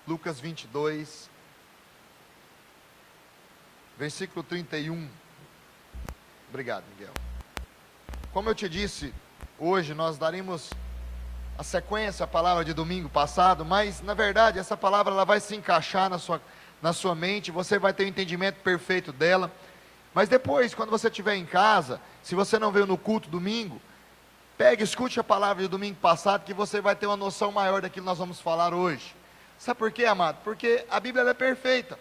Lucas 22, versículo 31. Obrigado, Miguel. Como eu te disse, hoje nós daremos a sequência à palavra de domingo passado, mas na verdade essa palavra ela vai se encaixar na sua mente, você vai ter o entendimento perfeito dela. Mas depois, quando você estiver em casa, se você não veio no culto domingo, pegue, escute a palavra de domingo passado, que você vai ter uma noção maior daquilo que nós vamos falar hoje. Sabe por quê, amado? Porque a Bíblia ela é perfeita,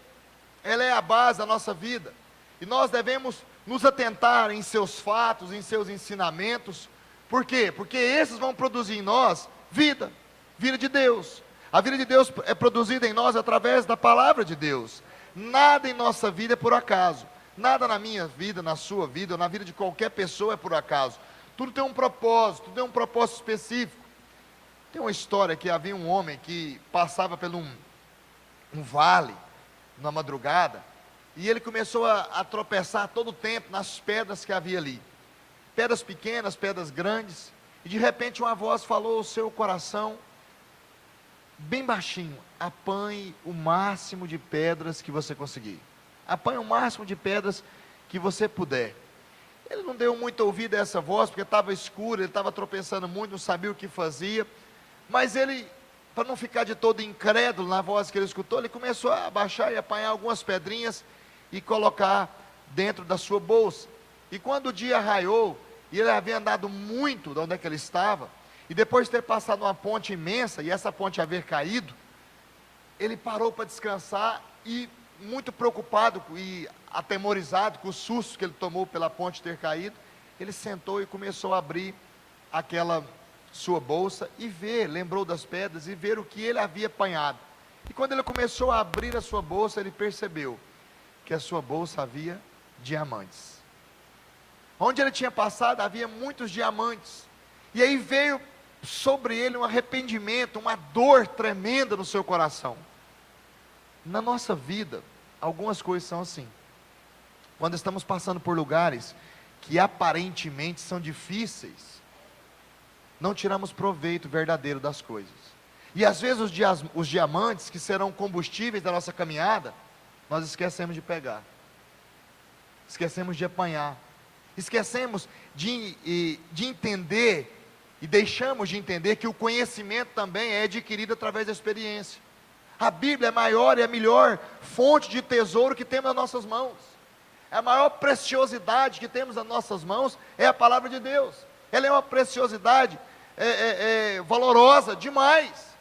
ela é a base da nossa vida, e nós devemos nos atentar em seus fatos, em seus ensinamentos. Por quê? Porque esses vão produzir em nós vida de Deus. A vida de Deus é produzida em nós através da palavra de Deus. Nada em nossa vida é por acaso. Nada na minha vida, na sua vida, ou na vida de qualquer pessoa é por acaso. Tudo tem um propósito, tudo tem um propósito específico. Tem uma história que havia um homem que passava por um vale, na madrugada, e ele começou a tropeçar todo o tempo nas pedras que havia ali. Pedras pequenas, pedras grandes, e de repente uma voz falou ao seu coração, bem baixinho: apanhe o máximo de pedras que você conseguir. Apanhe o máximo de pedras que você puder. Ele não deu muito ouvido a essa voz, porque estava escuro, ele estava tropeçando muito, não sabia o que fazia. Mas ele, para não ficar de todo incrédulo na voz que ele escutou, ele começou a abaixar e apanhar algumas pedrinhas e colocar dentro da sua bolsa. E quando o dia raiou, e ele havia andado muito de onde é que ele estava, e depois de ter passado uma ponte imensa, e essa ponte haver caído, ele parou para descansar, e muito preocupado e atemorizado com o susto que ele tomou pela ponte ter caído, ele sentou e começou a abrir aquela sua bolsa e lembrou das pedras e ver o que ele havia apanhado. E quando ele começou a abrir a sua bolsa, ele percebeu que a sua bolsa havia diamantes. Onde ele tinha passado havia muitos diamantes. E aí veio sobre ele um arrependimento, uma dor tremenda no seu coração. Na nossa vida, algumas coisas são assim. Quando estamos passando por lugares que aparentemente são difíceis, não tiramos proveito verdadeiro das coisas. E às vezes os diamantes, que serão combustíveis da nossa caminhada, nós esquecemos de pegar. Esquecemos de apanhar. Esquecemos de entender, e deixamos de entender que o conhecimento também é adquirido através da experiência. A Bíblia é a maior e a melhor fonte de tesouro que temos nas nossas mãos. A maior preciosidade que temos nas nossas mãos é a palavra de Deus. Ela é uma preciosidade valorosa demais.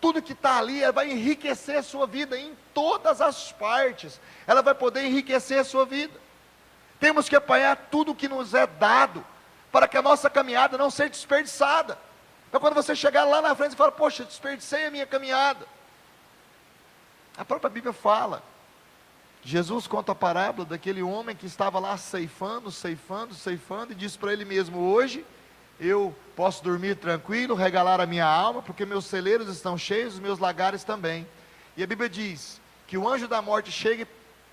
Tudo que está ali, ela vai enriquecer a sua vida em todas as partes. Ela vai poder enriquecer a sua vida. Temos que apanhar tudo que nos é dado, para que a nossa caminhada não seja desperdiçada. Então quando você chegar lá na frente e falar: poxa, desperdicei a minha caminhada. A própria Bíblia fala, Jesus conta a parábola daquele homem que estava lá ceifando, e disse para ele mesmo: hoje eu posso dormir tranquilo, regalar a minha alma, porque meus celeiros estão cheios, os meus lagares também. E a Bíblia diz que o anjo da morte chega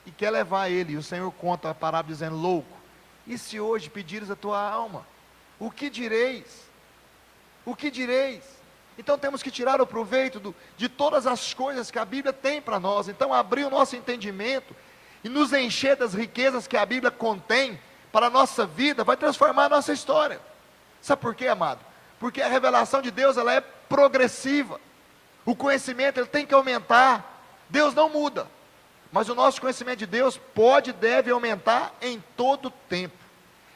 e quer levar ele, e o Senhor conta a parábola dizendo: louco, e se hoje pedires a tua alma, o que direis? O que direis? Então temos que tirar o proveito de todas as coisas que a Bíblia tem para nós. Então abrir o nosso entendimento e nos encher das riquezas que a Bíblia contém para a nossa vida, vai transformar a nossa história. Sabe por quê, amado? Porque a revelação de Deus, ela é progressiva. O conhecimento, ele tem que aumentar. Deus não muda, mas o nosso conhecimento de Deus pode e deve aumentar em todo o tempo.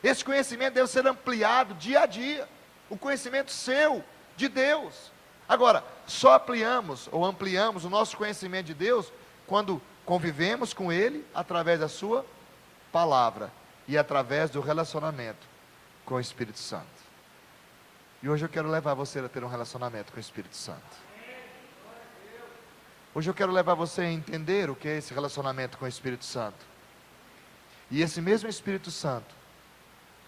Esse conhecimento deve ser ampliado dia a dia. O conhecimento seu, de Deus. Agora, só ampliamos o nosso conhecimento de Deus quando convivemos com Ele através da sua palavra e através do relacionamento com o Espírito Santo. E hoje eu quero levar você a ter um relacionamento com o Espírito Santo. Hoje eu quero levar você a entender o que é esse relacionamento com o Espírito Santo. E esse mesmo Espírito Santo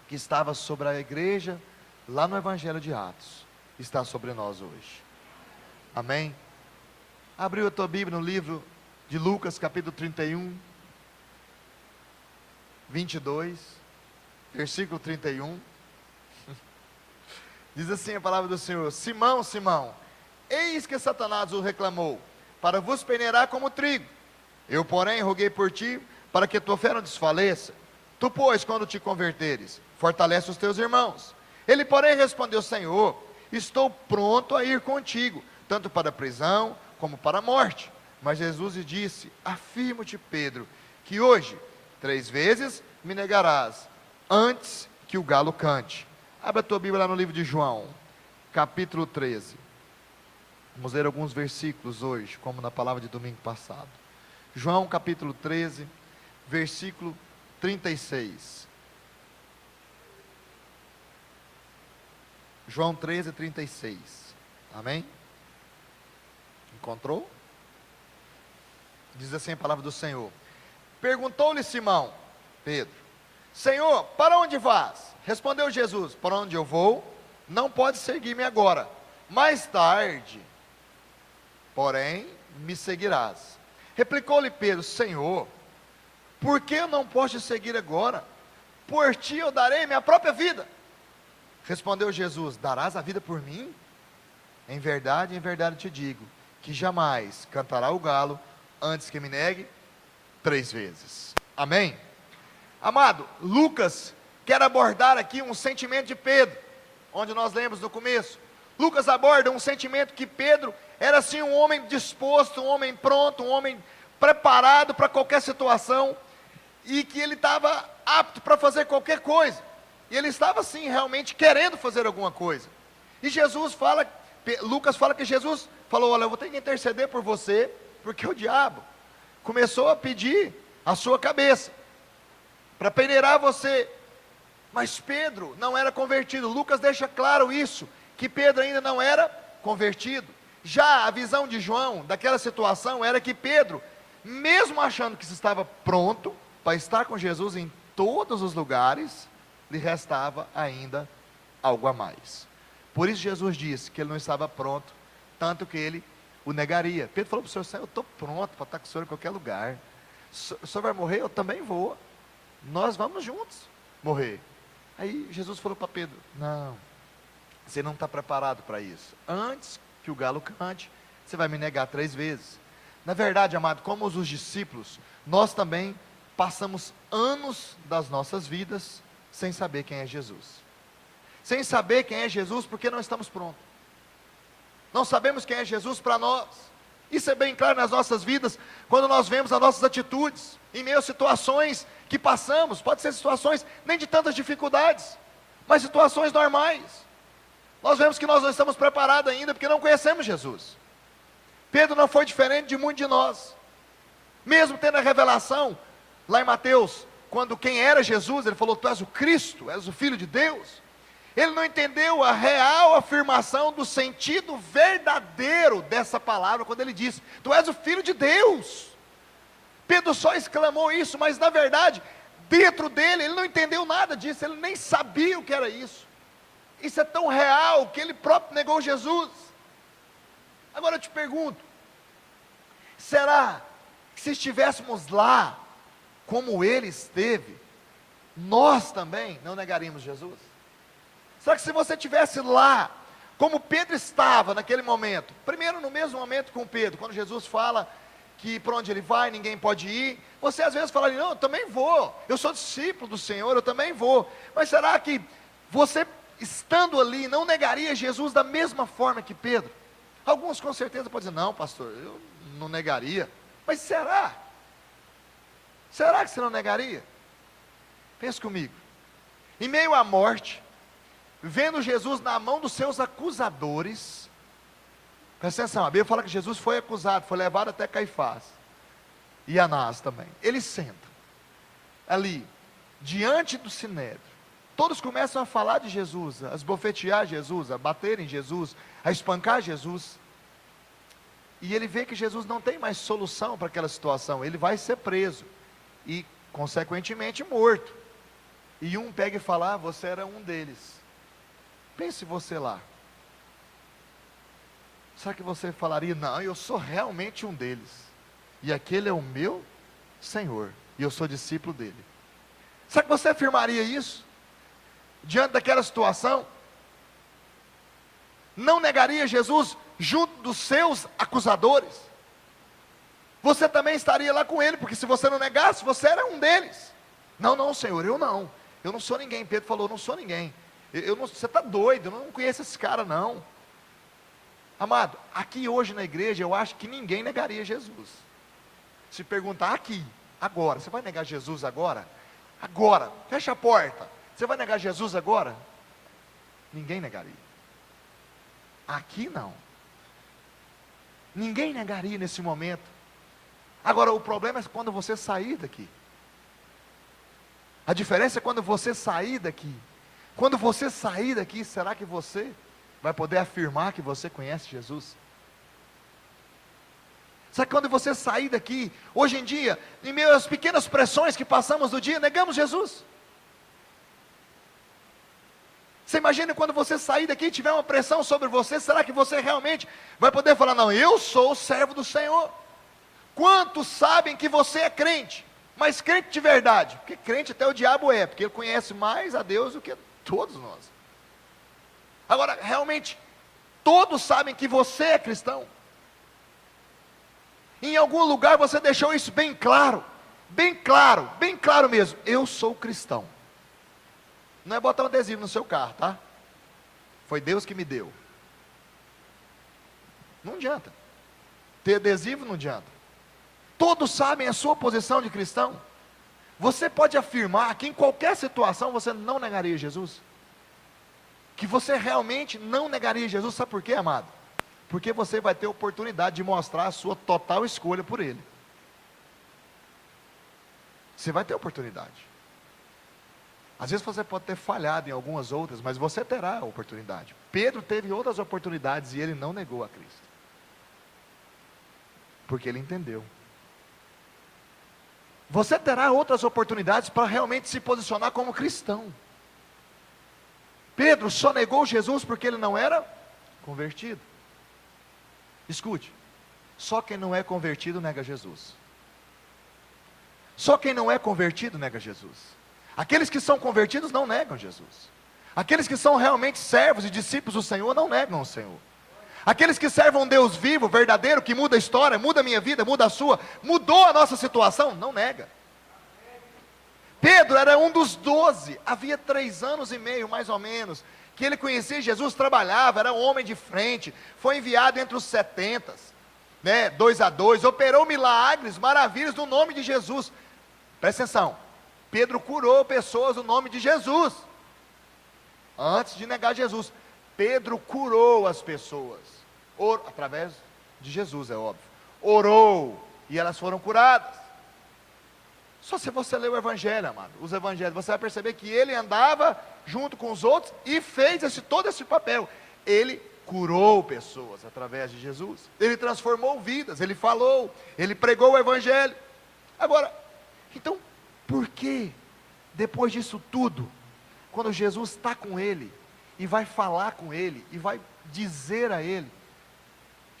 que estava sobre a igreja lá no Evangelho de Atos, está sobre nós hoje. Amém? Abriu a tua Bíblia no livro de Lucas, capítulo 31, 22, versículo 31. Diz assim a palavra do Senhor: Simão, Simão, eis que Satanás o reclamou, para vos peneirar como trigo. Eu, porém, roguei por ti, para que tua fé não desfaleça. Tu, pois, quando te converteres, fortalece os teus irmãos. Ele, porém, respondeu: Senhor, estou pronto a ir contigo, tanto para a prisão, como para a morte. Mas Jesus lhe disse: afirmo-te, Pedro, que hoje, 3 vezes, me negarás, antes que o galo cante. Abra a tua Bíblia lá no livro de João, capítulo 13. Vamos ler alguns versículos hoje, como na palavra de domingo passado. João capítulo 13, versículo 36. João 13, 36. Amém? Encontrou? Diz assim a palavra do Senhor. Perguntou-lhe Simão, Pedro: Senhor, para onde vas? Respondeu Jesus: para onde eu vou, não pode seguir-me agora. Mais tarde, porém, me seguirás. Replicou-lhe Pedro: Senhor, por que eu não posso te seguir agora? Por ti eu darei minha própria vida. Respondeu Jesus: darás a vida por mim? Em verdade te digo, que jamais cantará o galo, antes que me negue 3 vezes. Amém? Amado, Lucas quer abordar aqui um sentimento de Pedro, onde nós lemos no começo. Lucas aborda um sentimento que Pedro era assim um homem disposto, um homem pronto, um homem preparado para qualquer situação, e que ele estava apto para fazer qualquer coisa, e ele estava assim realmente querendo fazer alguma coisa. E Jesus fala, Lucas fala que Jesus falou: olha, eu vou ter que interceder por você, porque o diabo começou a pedir a sua cabeça, para peneirar você. Mas Pedro não era convertido. Lucas deixa claro isso, que Pedro ainda não era convertido. Já a visão de João, daquela situação, era que Pedro, mesmo achando que estava pronto para estar com Jesus em todos os lugares, lhe restava ainda algo a mais. Por isso Jesus disse que ele não estava pronto, tanto que ele o negaria. Pedro falou para o Senhor: eu estou pronto para estar com o Senhor em qualquer lugar. O Senhor vai morrer? Eu também vou. Nós vamos juntos morrer. Aí Jesus falou para Pedro: não, você não está preparado para isso. Antes que o galo cante, você vai me negar 3 vezes. Na verdade, amado, como os discípulos, nós também passamos anos das nossas vidas sem saber quem é Jesus. Sem saber quem é Jesus, porque não estamos prontos. Não sabemos quem é Jesus para nós. Isso é bem claro nas nossas vidas, quando nós vemos as nossas atitudes, em meio a situações que passamos. Pode ser situações nem de tantas dificuldades, mas situações normais. Nós vemos que nós não estamos preparados ainda, porque não conhecemos Jesus. Pedro não foi diferente de muitos de nós. Mesmo tendo a revelação, lá em Mateus, quando quem era Jesus, ele falou: tu és o Cristo, és o Filho de Deus. Ele não entendeu a real afirmação do sentido verdadeiro dessa palavra, quando ele disse: tu és o Filho de Deus. Pedro só exclamou isso, mas na verdade, dentro dele, ele não entendeu nada disso, ele nem sabia o que era isso. Isso é tão real, que ele próprio negou Jesus. Agora eu te pergunto, será que se estivéssemos lá, como ele esteve, nós também não negaríamos Jesus? Será que se você estivesse lá, como Pedro estava naquele momento, primeiro no mesmo momento com Pedro, quando Jesus fala que por onde ele vai ninguém pode ir, você às vezes falaria: não, eu também vou, eu sou discípulo do Senhor, eu também vou. Mas será que você, estando ali, não negaria Jesus da mesma forma que Pedro? Alguns com certeza podem dizer: não, pastor, eu não negaria. Mas será? Será que você não negaria? Pense comigo. Em meio à morte, vendo Jesus na mão dos seus acusadores, presta atenção, a Bíblia fala que Jesus foi acusado, foi levado até Caifás, e Anás também. Ele senta ali, diante do sinédrio. Todos começam a falar de Jesus, a esbofetear Jesus, a bater em Jesus, a espancar Jesus. E ele vê que Jesus não tem mais solução para aquela situação. Ele vai ser preso e consequentemente morto. E um pega e fala: você era um deles. Pense você lá. Será que você falaria: não, eu sou realmente um deles, e aquele é o meu Senhor, e eu sou discípulo dele? Será que você afirmaria isso? Diante daquela situação? Não negaria Jesus junto dos seus acusadores? você também estaria lá com ele, porque se você não negasse, você era um deles. Não, não, Senhor, eu não sou ninguém. Pedro falou, eu não sou ninguém, você está doido, eu não conheço esse cara não. Amado, aqui hoje na igreja, eu acho que ninguém negaria Jesus. Se perguntar aqui, agora, você vai negar Jesus agora? Agora, fecha a porta, você vai negar Jesus agora? Ninguém negaria. Aqui não. Ninguém negaria nesse momento. Agora, o problema é quando você sair daqui. A diferença é quando você sair daqui. Quando você sair daqui, será que você vai poder afirmar que você conhece Jesus? Será que quando você sair daqui, hoje em dia, em meio às pequenas pressões que passamos do dia, negamos Jesus? Você imagina quando você sair daqui e tiver uma pressão sobre você, será que você realmente vai poder falar, não, eu sou o servo do Senhor? Quantos sabem que você é crente, mas crente de verdade? Porque crente até o diabo é, porque ele conhece mais a Deus do que todos nós. Agora, realmente, todos sabem que você é cristão? Em algum lugar você deixou isso bem claro, bem claro, bem claro mesmo, eu sou cristão. Não é botar um adesivo no seu carro, tá? Foi Deus que me deu. Não adianta. Ter adesivo não adianta. Todos sabem a sua posição de cristão. Você pode afirmar que em qualquer situação você não negaria Jesus? Que você realmente não negaria Jesus, sabe por quê, amado? Porque você vai ter oportunidade de mostrar a sua total escolha por Ele. Você vai ter oportunidade. Às vezes você pode ter falhado em algumas outras, mas você terá a oportunidade. Pedro teve outras oportunidades e ele não negou a Cristo. Porque ele entendeu. Você terá outras oportunidades para realmente se posicionar como cristão. Pedro só negou Jesus porque ele não era convertido. Escute, só quem não é convertido nega Jesus. Só quem não é convertido nega Jesus. Aqueles que são convertidos não negam Jesus. Aqueles que são realmente servos e discípulos do Senhor não negam o Senhor. Aqueles que servem um Deus vivo, verdadeiro, que muda a história, muda a minha vida, muda a sua, mudou a nossa situação, não nega. Pedro era um dos 12, havia 3 anos e meio mais ou menos, que ele conhecia Jesus, trabalhava, era um homem de frente, foi enviado entre os 70, 2 a 2, operou milagres, maravilhas no nome de Jesus. Presta atenção, Pedro curou pessoas no nome de Jesus, antes de negar Jesus. Pedro curou as pessoas, através de Jesus, é óbvio, orou, e elas foram curadas. Só se você ler o Evangelho, amado, os Evangelhos, você vai perceber que ele andava junto com os outros, e fez todo esse papel. Ele curou pessoas através de Jesus, ele transformou vidas, ele falou, ele pregou o Evangelho. Agora, então, por que, depois disso tudo, quando Jesus está com ele, e vai falar com ele, e vai dizer a ele,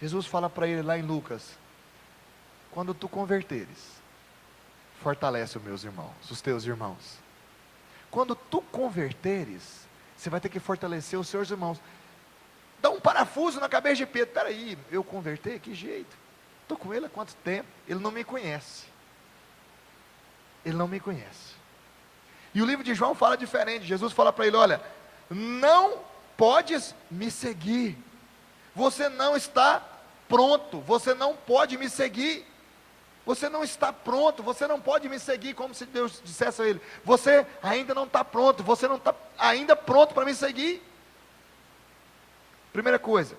Jesus fala para ele lá em Lucas, quando tu converteres, fortalece os meus irmãos, os teus irmãos. Quando tu converteres, você vai ter que fortalecer os seus irmãos. Dá um parafuso na cabeça de Pedro, peraí, eu converter? Que jeito? Estou com ele há quanto tempo? Ele não me conhece. Ele não me conhece. E o livro de João fala diferente. Jesus fala para ele, olha, não podes me seguir, você não está pronto, você não pode me seguir, você não está pronto, você não pode me seguir, como se Deus dissesse a ele, você ainda não está pronto, você não está ainda pronto para me seguir. Primeira coisa,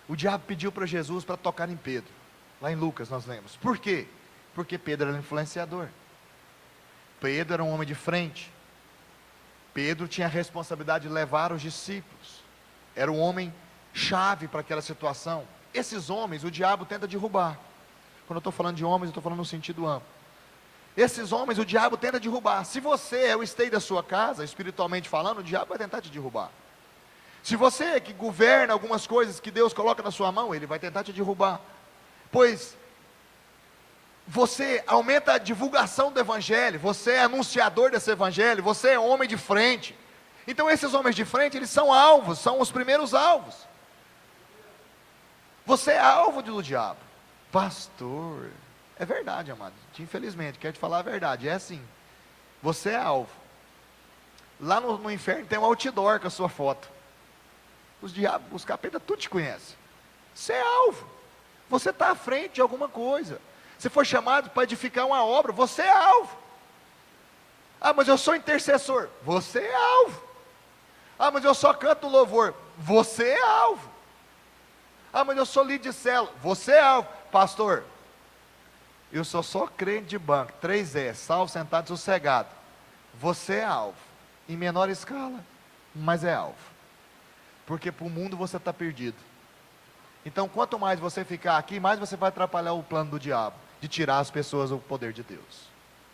o diabo pediu para Jesus para tocar em Pedro, lá em Lucas nós lemos. Por quê? Porque Pedro era influenciador, Pedro era um homem de frente, Pedro tinha a responsabilidade de levar os discípulos, era um homem chave para aquela situação. Esses homens o diabo tenta derrubar. Quando eu estou falando de homens, eu estou falando no sentido amplo. Esses homens o diabo tenta derrubar. Se você é o esteio da sua casa, espiritualmente falando, o diabo vai tentar te derrubar. Se você é que governa algumas coisas que Deus coloca na sua mão, ele vai tentar te derrubar. Pois você aumenta a divulgação do evangelho, você é anunciador desse evangelho, você é homem de frente. Então esses homens de frente, eles são alvos, são os primeiros alvos. Você é alvo do diabo. Pastor, é verdade, amado. Infelizmente, quero te falar a verdade. É assim. Você é alvo. Lá no inferno tem um outdoor com a sua foto. Os diabos, os capetas, tudo te conhece. Você é alvo. Você está à frente de alguma coisa. Você foi chamado para edificar uma obra. Você é alvo. Ah, mas eu sou intercessor. Você é alvo. Ah, mas eu só canto louvor. Você é alvo. Ah, mas eu sou líder de célula. Você é alvo. Pastor, eu sou só crente de banco. 3E, salvo, sentado, sossegado. Você é alvo. Em menor escala, mas é alvo. Porque para o mundo você está perdido. Então, quanto mais você ficar aqui, mais você vai atrapalhar o plano do diabo, de tirar as pessoas do poder de Deus.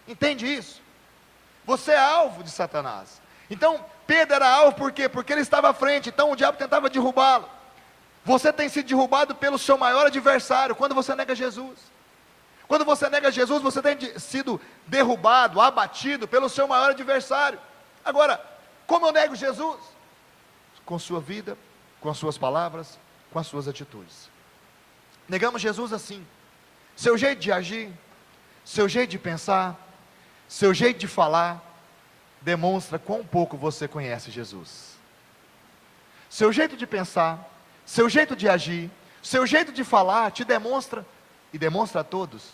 Entende isso? Você é alvo de Satanás. Então, Pedro era alvo por quê? Porque ele estava à frente, então o diabo tentava derrubá-lo. Você tem sido derrubado pelo seu maior adversário, quando você nega Jesus. Quando você nega Jesus, você tem sido derrubado, abatido pelo seu maior adversário. Agora, como eu nego Jesus? Com sua vida, com as suas palavras, com as suas atitudes. Negamos Jesus assim. Seu jeito de agir, seu jeito de pensar, seu jeito de falar, demonstra quão pouco você conhece Jesus. Seu jeito de pensar, seu jeito de agir, seu jeito de falar, te demonstra, e demonstra a todos,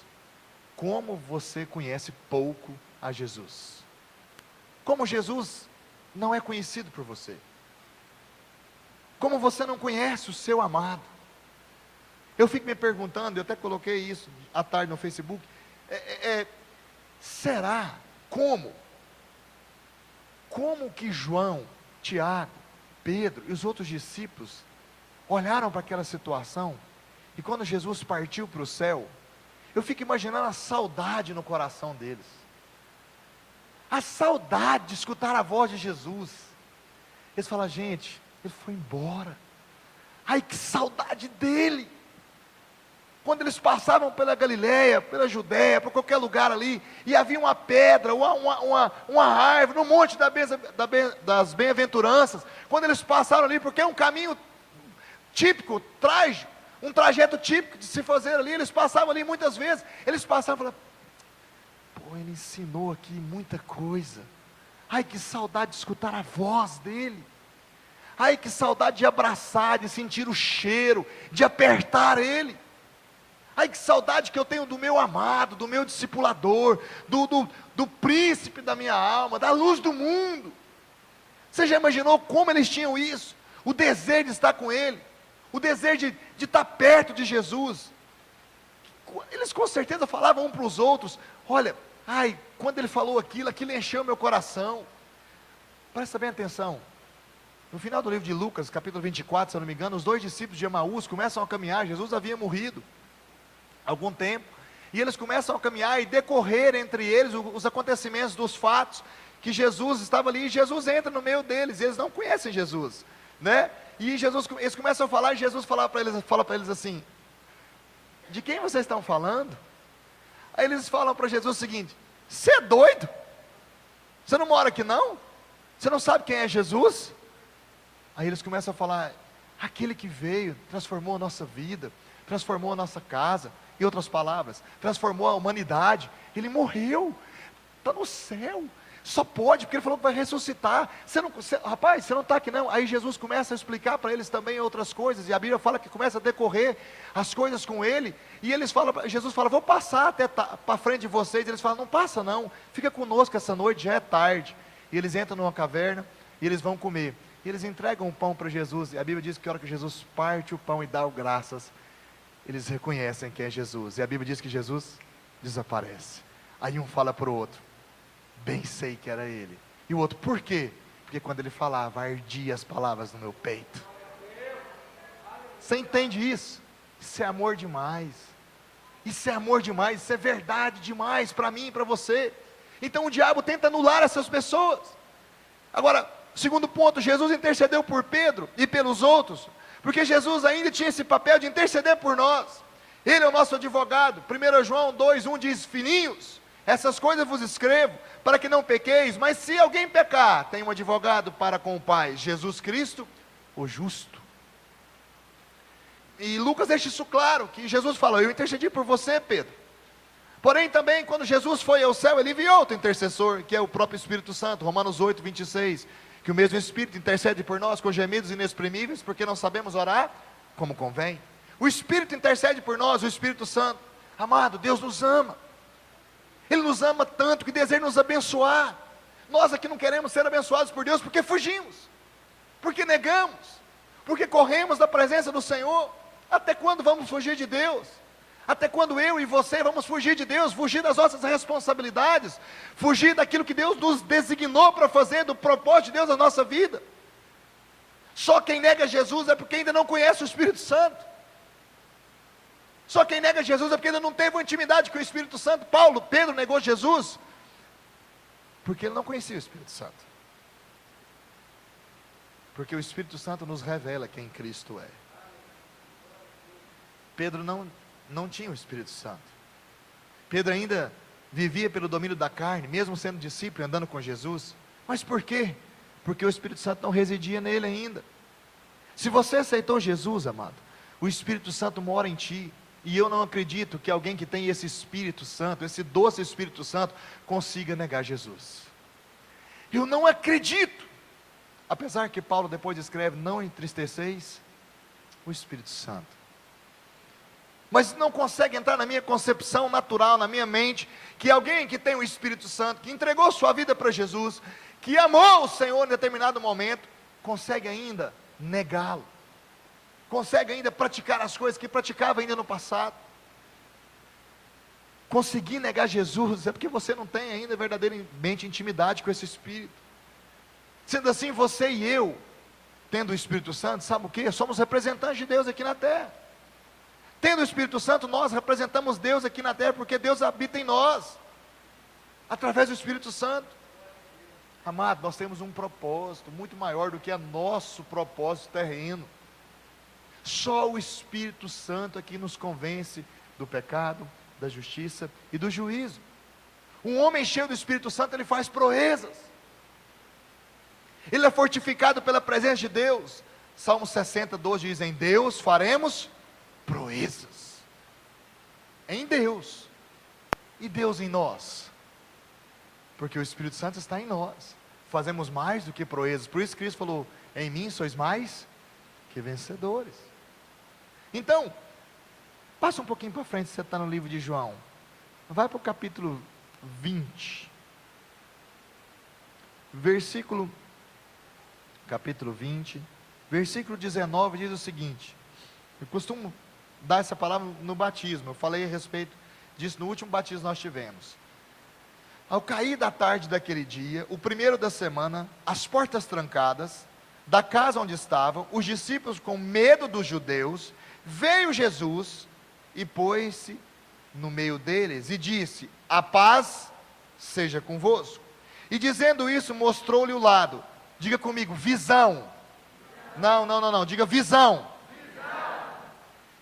como você conhece pouco a Jesus. Como Jesus não é conhecido por você. Como você não conhece o seu amado. Eu fico me perguntando, eu até coloquei isso à tarde no Facebook, será? Como que João, Tiago, Pedro e os outros discípulos olharam para aquela situação, e quando Jesus partiu para o céu, eu fico imaginando a saudade no coração deles, a saudade de escutar a voz de Jesus. Eles falam, gente, ele foi embora, ai que saudade dele. Quando eles passavam pela Galileia, pela Judéia, por qualquer lugar ali, e havia uma pedra, uma árvore, no monte das bem-aventuranças, quando eles passaram ali, porque é um caminho típico, trágico, um trajeto típico de se fazer ali, eles passavam ali muitas vezes, eles passavam e falavam, pô, ele ensinou aqui muita coisa, ai que saudade de escutar a voz dele, ai que saudade de abraçar, de sentir o cheiro, de apertar ele, ai que saudade que eu tenho do meu amado, do meu discipulador, do príncipe da minha alma, da luz do mundo. Você já imaginou como eles tinham isso? O desejo de estar com ele, o desejo de estar perto de Jesus. Eles com certeza falavam um para os outros, olha, ai, quando ele falou aquilo encheu meu coração. Presta bem atenção, no final do livro de Lucas, capítulo 24, se eu não me engano, os 2 discípulos de Emaús começam a caminhar, Jesus havia morrido há algum tempo, e eles começam a caminhar e decorrer entre eles os acontecimentos dos fatos, que Jesus estava ali, e Jesus entra no meio deles, e eles não conhecem Jesus, né? E eles começam a falar, e Jesus fala para eles assim, de quem vocês estão falando? Aí eles falam para Jesus o seguinte, você é doido? Você não mora aqui não? Você não sabe quem é Jesus? Aí eles começam a falar, aquele que veio, transformou a nossa vida, transformou a nossa casa, em outras palavras, transformou a humanidade, ele morreu, está no céu, só pode, porque ele falou que vai ressuscitar, rapaz, você não está aqui não. Aí Jesus começa a explicar para eles também outras coisas, e a Bíblia fala que começa a decorrer as coisas com ele, e Jesus fala, vou passar até para frente de vocês, eles falam, não passa não, fica conosco essa noite, já é tarde, e eles entram numa caverna, e eles vão comer, e eles entregam o pão para Jesus, e a Bíblia diz que a hora que Jesus parte o pão e dá graças, eles reconhecem que é Jesus, e a Bíblia diz que Jesus desaparece, aí um fala para o outro, bem sei que era ele, e o outro, por quê? Porque quando ele falava, ardia as palavras no meu peito. Você entende isso? Isso é amor demais, isso é amor demais, isso é verdade demais para mim e para você. Então o diabo tenta anular essas pessoas. Agora, segundo ponto, Jesus intercedeu por Pedro e pelos outros, porque Jesus ainda tinha esse papel de interceder por nós. Ele é o nosso advogado. 1 João 2:1 diz, filhinhos, essas coisas vos escrevo, para que não pequeis, mas se alguém pecar, tem um advogado para com o Pai, Jesus Cristo, o justo. E Lucas deixa isso claro, que Jesus falou: eu intercedi por você, Pedro. Porém também, quando Jesus foi ao céu, ele enviou outro intercessor, que é o próprio Espírito Santo. Romanos 8, 26, que o mesmo Espírito intercede por nós com gemidos inexprimíveis, porque não sabemos orar como convém. O Espírito intercede por nós, o Espírito Santo. Amado, Deus nos ama. Ele nos ama tanto que deseja nos abençoar. Nós aqui não queremos ser abençoados por Deus porque fugimos, porque negamos, porque corremos da presença do Senhor. Até quando vamos fugir de Deus? Até quando eu e você vamos fugir de Deus, fugir das nossas responsabilidades, fugir daquilo que Deus nos designou para fazer, do propósito de Deus na nossa vida? Só quem nega Jesus é porque ainda não conhece o Espírito Santo. Só quem nega Jesus é porque ainda não teve uma intimidade com o Espírito Santo. Pedro negou Jesus porque ele não conhecia o Espírito Santo. Porque o Espírito Santo nos revela quem Cristo é. Pedro não tinha o Espírito Santo. Pedro ainda vivia pelo domínio da carne, mesmo sendo discípulo e andando com Jesus. Mas por quê? Porque o Espírito Santo não residia nele ainda. Se você aceitou Jesus, amado, o Espírito Santo mora em ti. E eu não acredito que alguém que tem esse Espírito Santo, esse doce Espírito Santo, consiga negar Jesus. Eu não acredito. Apesar que Paulo depois escreve: não entristeceis o Espírito Santo. Mas não consegue entrar na minha concepção natural, na minha mente, que alguém que tem o Espírito Santo, que entregou sua vida para Jesus, que amou o Senhor em determinado momento, consegue ainda negá-lo. Consegue ainda praticar as coisas que praticava ainda no passado. Conseguir negar Jesus é porque você não tem ainda verdadeiramente intimidade com esse Espírito. Sendo assim, você e eu, tendo o Espírito Santo, sabe o que? Somos representantes de Deus aqui na terra. Tendo o Espírito Santo, nós representamos Deus aqui na terra, porque Deus habita em nós, através do Espírito Santo. Amado, nós temos um propósito muito maior do que o nosso propósito terreno. Só o Espírito Santo aqui nos convence do pecado, da justiça e do juízo. Um homem cheio do Espírito Santo, ele faz proezas. Ele é fortificado pela presença de Deus. Salmo 60, 12 diz: em Deus faremos proezas. Em Deus. E Deus em nós. Porque o Espírito Santo está em nós. Fazemos mais do que proezas. Por isso Cristo falou: em mim sois mais que vencedores. Então, passa um pouquinho para frente, você está no livro de João. Vai para o capítulo 20. Capítulo 20, versículo 19 diz o seguinte. Eu costumo dar essa palavra no batismo. Eu falei a respeito disso no último batismo que nós tivemos. Ao cair da tarde daquele dia, o primeiro da semana, as portas trancadas da casa onde estavam, os discípulos com medo dos judeus, veio Jesus e pôs-se no meio deles e disse: a paz seja convosco. E dizendo isso, mostrou-lhe o lado. Diga comigo: visão. Não, diga visão.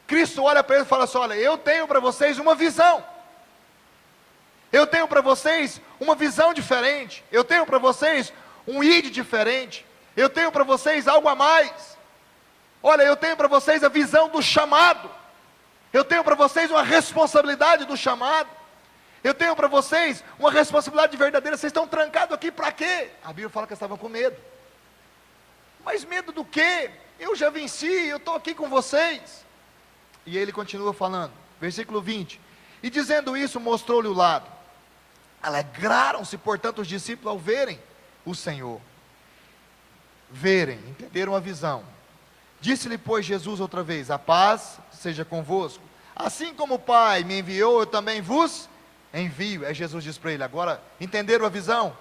Cristo olha para ele e fala assim: olha, eu tenho para vocês uma visão. Eu tenho para vocês uma visão diferente. Eu tenho para vocês um id diferente. Eu tenho para vocês algo a mais. Olha, eu tenho para vocês a visão do chamado. Eu tenho para vocês uma responsabilidade do chamado. Eu tenho para vocês uma responsabilidade verdadeira. Vocês estão trancados aqui para quê? A Bíblia fala que estavam com medo. Mas medo do quê? Eu já venci, eu estou aqui com vocês. E ele continua falando, versículo 20. E dizendo isso, mostrou-lhe o lado. Alegraram-se, portanto, os discípulos ao verem o Senhor. Entenderam a visão. Disse-lhe, pois, Jesus outra vez: a paz seja convosco. Assim como o Pai me enviou, eu também vos envio. Aí Jesus diz para ele: agora, entenderam a visão?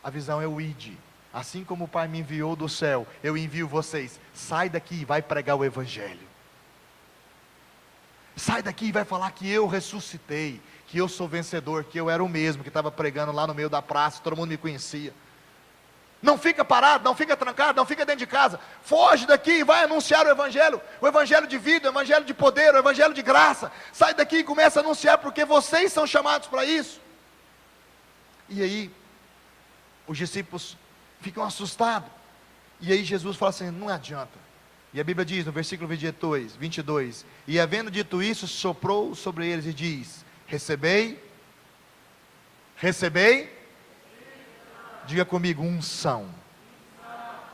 A visão é o id. Assim como o Pai me enviou do céu, eu envio vocês. Sai daqui e vai pregar o Evangelho. Sai daqui e vai falar que eu ressuscitei, que eu sou vencedor, que eu era o mesmo que estava pregando lá no meio da praça, todo mundo me conhecia. Não fica parado, não fica trancado, não fica dentro de casa. Foge daqui e vai anunciar o Evangelho de vida, o Evangelho de poder, o Evangelho de graça. Sai daqui e começa a anunciar, porque vocês são chamados para isso. E aí, os discípulos ficam assustados. E aí Jesus fala assim: não adianta, E a Bíblia diz no versículo 22, e havendo dito isso, soprou sobre eles e diz: recebei, diga comigo, unção.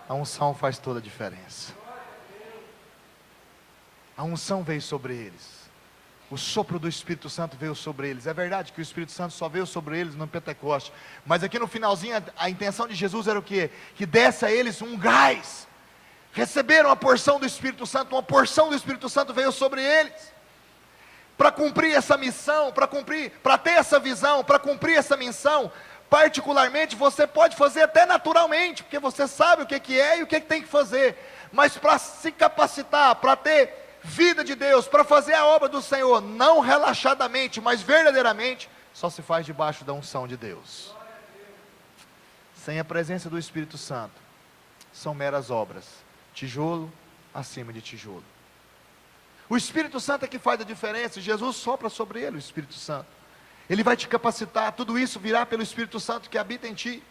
A unção faz toda a diferença. A unção veio sobre eles. O sopro do Espírito Santo veio sobre eles. É verdade que o Espírito Santo só veio sobre eles no Pentecoste. Mas aqui no finalzinho, a intenção de Jesus era o quê? Que desse a eles um gás. Receberam a porção do Espírito Santo. Uma porção do Espírito Santo veio sobre eles. Para cumprir essa missão, para ter essa visão, para cumprir essa missão, particularmente você pode fazer até naturalmente, porque você sabe o que é e o que tem que fazer. Mas para se capacitar, para ter vida de Deus, para fazer a obra do Senhor, não relaxadamente, mas verdadeiramente, só se faz debaixo da unção de Deus. Sem a presença do Espírito Santo, são meras obras, tijolo acima de tijolo. O Espírito Santo é que faz a diferença. Jesus sopra sobre ele, o Espírito Santo. Ele vai te capacitar, tudo isso virá pelo Espírito Santo que habita em ti.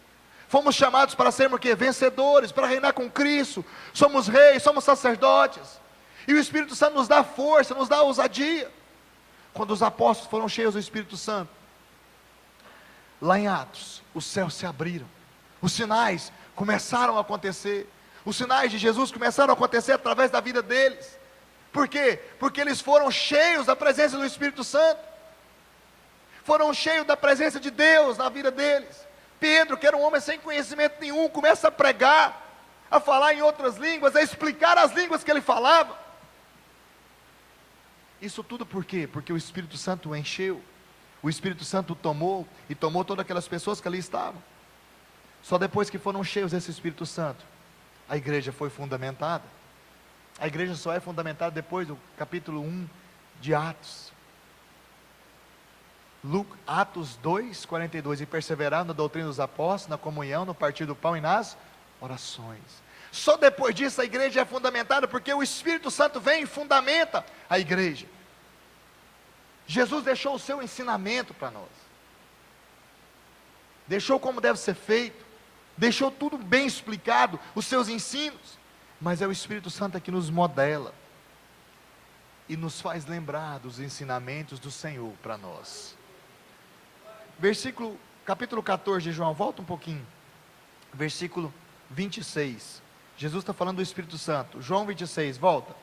Fomos chamados para sermos o quê? Vencedores, para reinar com Cristo. Somos reis, somos sacerdotes. E o Espírito Santo nos dá força, nos dá ousadia. Quando os apóstolos foram cheios do Espírito Santo, lá em Atos, os céus se abriram. Os sinais começaram a acontecer. Os sinais de Jesus começaram a acontecer através da vida deles. Por quê? Porque eles foram cheios da presença do Espírito Santo. Foram cheios da presença de Deus na vida deles. Pedro, que era um homem sem conhecimento nenhum, começa a pregar, a falar em outras línguas, a explicar as línguas que ele falava. Isso tudo por quê? Porque o Espírito Santo o encheu. O Espírito Santo o tomou, e tomou todas aquelas pessoas que ali estavam. Só depois que foram cheios desse Espírito Santo, a igreja foi fundamentada. A igreja só é fundamentada depois do capítulo 1 de Atos. Atos 2, 42, e perseverar na doutrina dos apóstolos, na comunhão, no partir do pão e nas orações. Só depois disso a igreja é fundamentada, porque o Espírito Santo vem e fundamenta a igreja. Jesus deixou o seu ensinamento para nós. Deixou como deve ser feito. Deixou tudo bem explicado, os seus ensinos. Mas é o Espírito Santo que nos modela e nos faz lembrar dos ensinamentos do Senhor para nós. Capítulo 14 de João, volta um pouquinho. Versículo 26. Jesus está falando do Espírito Santo. João 26, volta.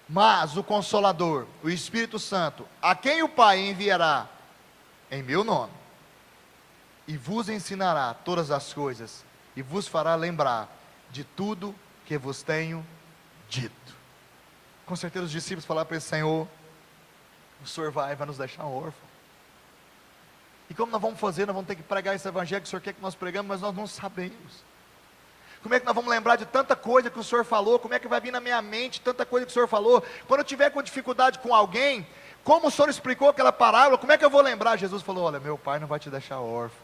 Mas o Consolador, o Espírito Santo, a quem o Pai enviará em meu nome, e vos ensinará todas as coisas, e vos fará lembrar de tudo que vos tenho dito. Com certeza os discípulos falaram para ele: Senhor, o Senhor vai nos deixar órfãos. E como nós vamos fazer? Nós vamos ter que pregar esse evangelho que o Senhor quer que nós pregamos, mas nós não sabemos. Como é que nós vamos lembrar de tanta coisa que o Senhor falou? Como é que vai vir na minha mente tanta coisa que o Senhor falou? Quando eu tiver com dificuldade com alguém, como o Senhor explicou aquela parábola, como é que eu vou lembrar? Jesus falou: olha, meu Pai não vai te deixar órfão.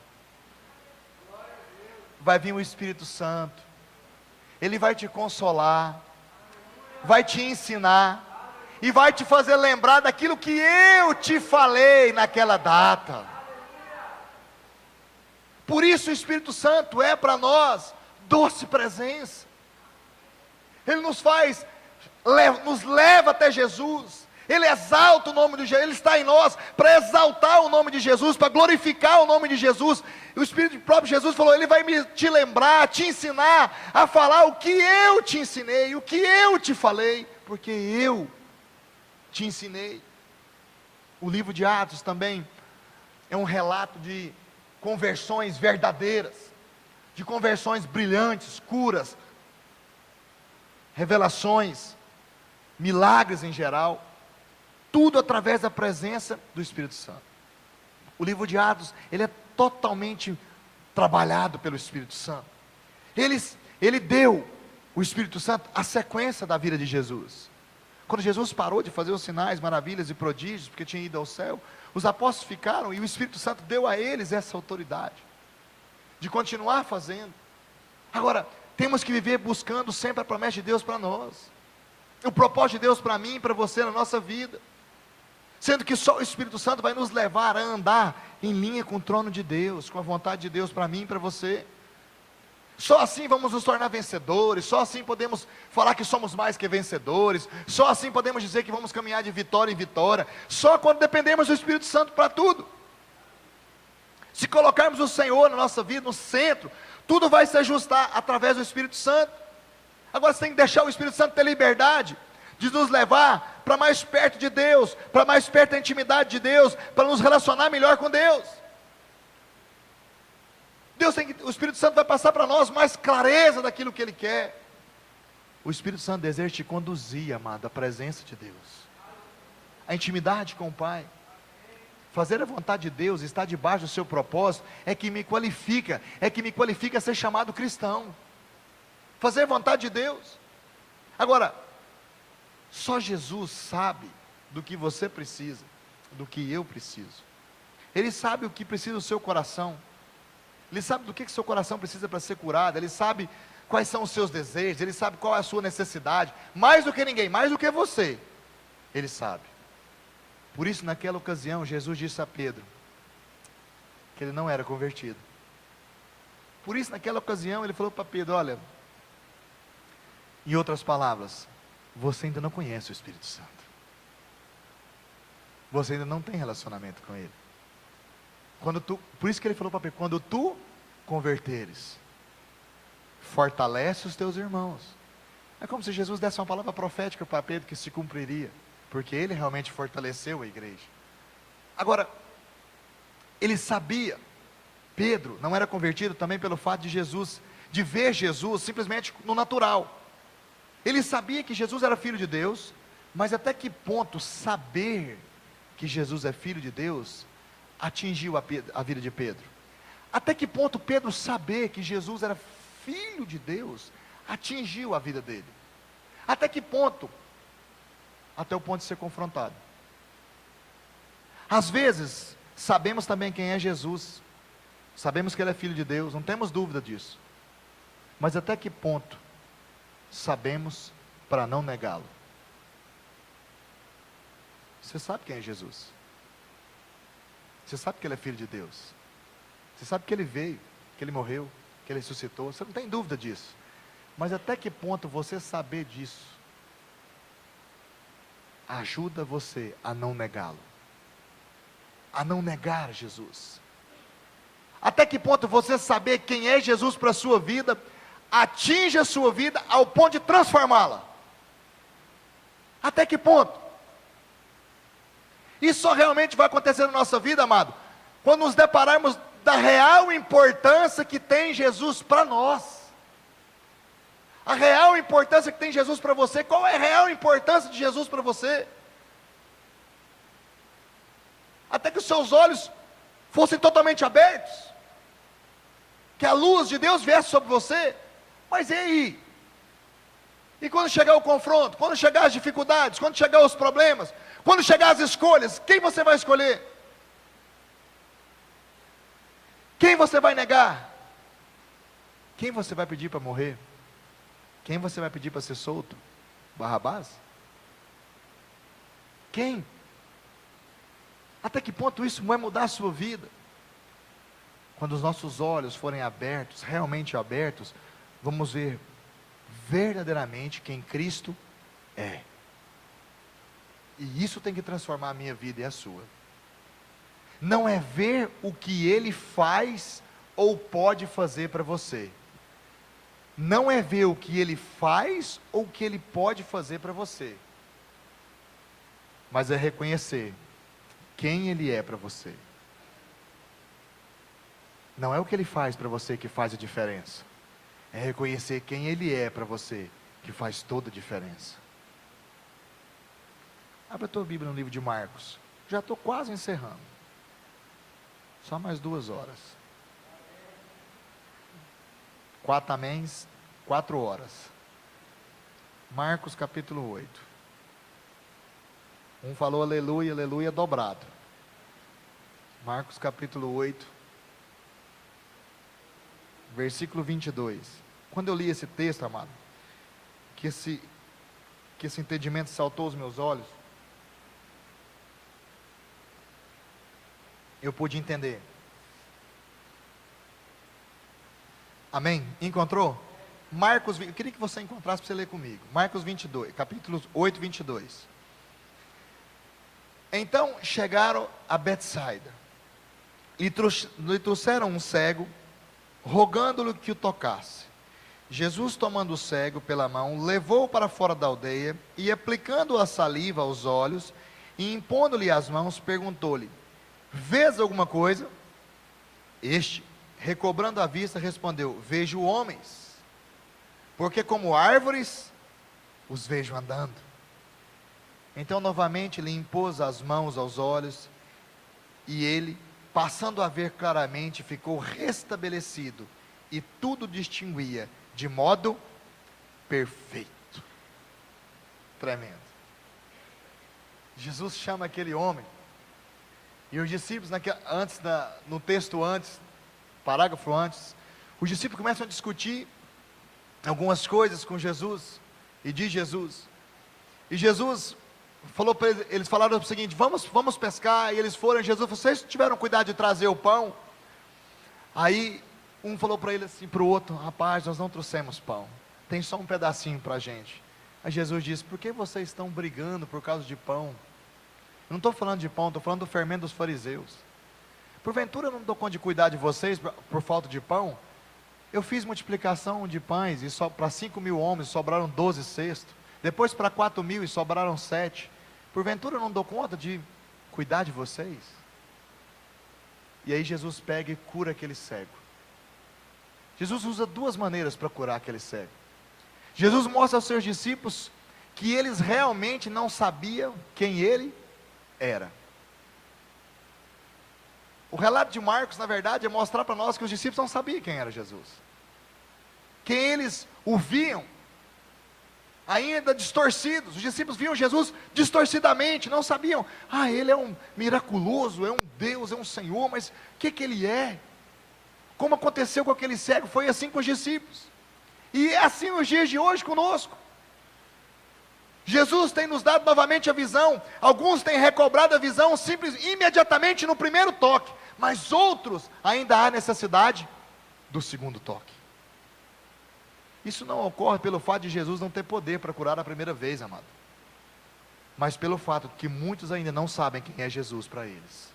Vai vir o Espírito Santo. Ele vai te consolar, vai te ensinar, e vai te fazer lembrar daquilo que eu te falei naquela data. Por isso o Espírito Santo é para nós doce presença. Ele nos leva até Jesus. Ele exalta o nome de Jesus. Ele está em nós para exaltar o nome de Jesus, para glorificar o nome de Jesus. E o próprio Jesus falou: Ele vai te lembrar, te ensinar a falar o que eu te ensinei, o que eu te falei, porque eu te ensinei. O livro de Atos também é um relato de conversões verdadeiras, de conversões brilhantes, curas, revelações, milagres em geral, tudo através da presença do Espírito Santo. O livro de Atos, ele é totalmente trabalhado pelo Espírito Santo. Ele deu, o Espírito Santo, a sequência da vida de Jesus. Quando Jesus parou de fazer os sinais, maravilhas e prodígios, porque tinha ido ao céu, os apóstolos ficaram, e o Espírito Santo deu a eles essa autoridade, de continuar fazendo. Agora, temos que viver buscando sempre a promessa de Deus para nós, o propósito de Deus para mim e para você na nossa vida, sendo que só o Espírito Santo vai nos levar a andar em linha com o trono de Deus, com a vontade de Deus para mim e para você. Só assim vamos nos tornar vencedores, só assim podemos falar que somos mais que vencedores, só assim podemos dizer que vamos caminhar de vitória em vitória, só quando dependemos do Espírito Santo para tudo. Se colocarmos o Senhor na nossa vida, no centro, tudo vai se ajustar através do Espírito Santo. Agora você tem que deixar o Espírito Santo ter liberdade de nos levar para mais perto de Deus, para mais perto da intimidade de Deus, para nos relacionar melhor com Deus. O Espírito Santo vai passar para nós mais clareza daquilo que Ele quer. O Espírito Santo deseja te conduzir, amado, à presença de Deus, a intimidade com o Pai. Fazer a vontade de Deus, estar debaixo do seu propósito, é que me qualifica a ser chamado cristão. Fazer a vontade de Deus. Agora, só Jesus sabe do que você precisa, do que eu preciso. Ele sabe o que precisa do seu coração. Ele sabe do que seu coração precisa para ser curado. Ele sabe quais são os seus desejos. Ele sabe qual é a sua necessidade. Mais do que ninguém, mais do que você. Ele sabe. Por isso, naquela ocasião, Jesus disse a Pedro que ele não era convertido. Por isso, naquela ocasião, ele falou para Pedro: olha, em outras palavras, você ainda não conhece o Espírito Santo. Você ainda não tem relacionamento com Ele. Por isso que ele falou para Pedro: quando tu converteres, fortalece os teus irmãos. É como se Jesus desse uma palavra profética para Pedro que se cumpriria, porque ele realmente fortaleceu a igreja. Agora, ele sabia, Pedro não era convertido também pelo fato de ver Jesus simplesmente no natural. Ele sabia que Jesus era filho de Deus, mas até que ponto saber que Jesus é filho de Deus atingiu a vida de Pedro? Até que ponto Pedro saber que Jesus era filho de Deus atingiu a vida dele? Até que ponto? Até o ponto de ser confrontado. Às vezes, sabemos também quem é Jesus, sabemos que Ele é filho de Deus, não temos dúvida disso, mas até que ponto sabemos para não negá-lo? Você sabe quem é Jesus? Você sabe que Ele é filho de Deus. Você sabe que Ele veio, que Ele morreu, que Ele ressuscitou. Você não tem dúvida disso. Mas até que ponto você saber disso ajuda você a não negá-lo? A não negar Jesus? Até que ponto você saber quem é Jesus para a sua vida atinge a sua vida ao ponto de transformá-la? Até que ponto? Isso só realmente vai acontecer na nossa vida, amado, quando nos depararmos da real importância que tem Jesus para nós. A real importância que tem Jesus para você. Qual é a real importância de Jesus para você? Até que os seus olhos fossem totalmente abertos, que a luz de Deus viesse sobre você. Mas e aí? E quando chegar o confronto, quando chegar as dificuldades, quando chegar os problemas, quando chegar as escolhas, quem você vai escolher? Quem você vai negar? Quem você vai pedir para morrer? Quem você vai pedir para ser solto? Barrabás? Quem? Até que ponto isso vai mudar a sua vida? Quando os nossos olhos forem abertos, realmente abertos, vamos ver verdadeiramente quem Cristo é. E isso tem que transformar a minha vida e a sua. Não é ver o que Ele faz ou pode fazer para você. Não é ver o que Ele faz ou o que Ele pode fazer para você. Mas é reconhecer quem Ele é para você. Não é o que Ele faz para você que faz a diferença. É reconhecer quem Ele é para você que faz toda a diferença. Abra a tua Bíblia no livro de Marcos. Já estou quase encerrando. Só mais 2 horas. 4 améns, 4 horas. Marcos capítulo 8. Um falou aleluia, aleluia dobrado. Marcos capítulo 8, versículo 22. Quando eu li esse texto, amado, que esse entendimento saltou aos meus olhos, eu pude entender Amém? Encontrou? Marcos, eu queria que você encontrasse para você ler comigo. Marcos 22, capítulo 8, 22. Então chegaram a Betsaida, e lhe trouxeram um cego, rogando-lhe que o tocasse. Jesus, tomando o cego pela mão, levou-o para fora da aldeia, e aplicando a saliva aos olhos, e impondo-lhe as mãos, perguntou-lhe: vês alguma coisa? Este, recobrando a vista, respondeu: vejo homens, porque como árvores os vejo andando. Então novamente lhe impôs as mãos aos olhos, e ele, passando a ver claramente, ficou restabelecido, e tudo distinguia de modo perfeito. Tremendo. Jesus chama aquele homem, e os discípulos, no texto antes, parágrafo antes, os discípulos começam a discutir algumas coisas com Jesus, e diz Jesus, e Jesus falou para eles falaram o seguinte: vamos pescar, e eles foram, e Jesus falou: vocês tiveram cuidado de trazer o pão? Aí um falou para ele assim, para o outro: rapaz, nós não trouxemos pão, tem só um pedacinho para a gente. Aí Jesus disse: por que vocês estão brigando por causa de pão? Eu não estou falando de pão, estou falando do fermento dos fariseus. Porventura eu não dou conta de cuidar de vocês por falta de pão? Eu fiz multiplicação de pães, e só para 5.000 homens sobraram 12 cestos, depois para 4.000 e sobraram 7. Porventura eu não dou conta de cuidar de vocês? E aí Jesus pega e cura aquele cego. Jesus usa duas maneiras para curar aquele cego. Jesus mostra aos seus discípulos que eles realmente não sabiam quem ele era. O relato de Marcos, na verdade, é mostrar para nós que os discípulos não sabiam quem era Jesus. Que eles o viam ainda distorcidos. Os discípulos viam Jesus distorcidamente, não sabiam: ele é um miraculoso, é um Deus, é um Senhor, mas o que ele é? Como aconteceu com aquele cego? Foi assim com os discípulos, e é assim nos dias de hoje conosco. Jesus tem nos dado novamente a visão. Alguns têm recobrado a visão imediatamente no primeiro toque, mas outros ainda há necessidade do segundo toque. Isso não ocorre pelo fato de Jesus não ter poder para curar a primeira vez, amado, mas pelo fato de que muitos ainda não sabem quem é Jesus para eles.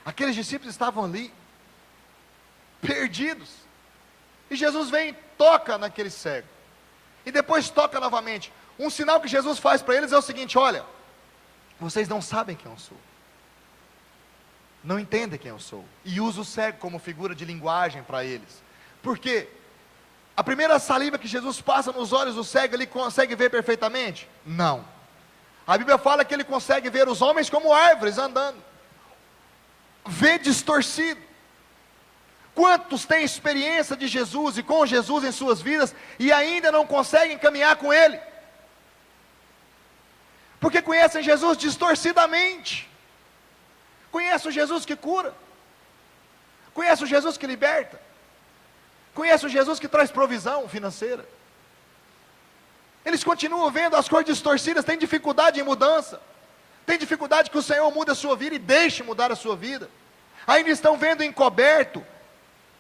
Aqueles discípulos estavam ali, perdidos, e Jesus vem e toca naquele cego, e depois toca novamente. Um sinal que Jesus faz para eles é o seguinte: olha, vocês não sabem quem eu sou, não entendem quem eu sou, e usa o cego como figura de linguagem para eles. Porque a primeira saliva que Jesus passa nos olhos do cego, ele consegue ver perfeitamente? Não. A Bíblia fala que ele consegue ver os homens como árvores andando, vê distorcido. Quantos têm experiência de Jesus e com Jesus em suas vidas e ainda não conseguem caminhar com Ele? Porque conhecem Jesus distorcidamente. Conhecem o Jesus que cura, conhecem o Jesus que liberta, conhecem o Jesus que traz provisão financeira. Eles continuam vendo as coisas distorcidas, têm dificuldade em mudança, têm dificuldade que o Senhor mude a sua vida e deixe mudar a sua vida. Ainda estão vendo encoberto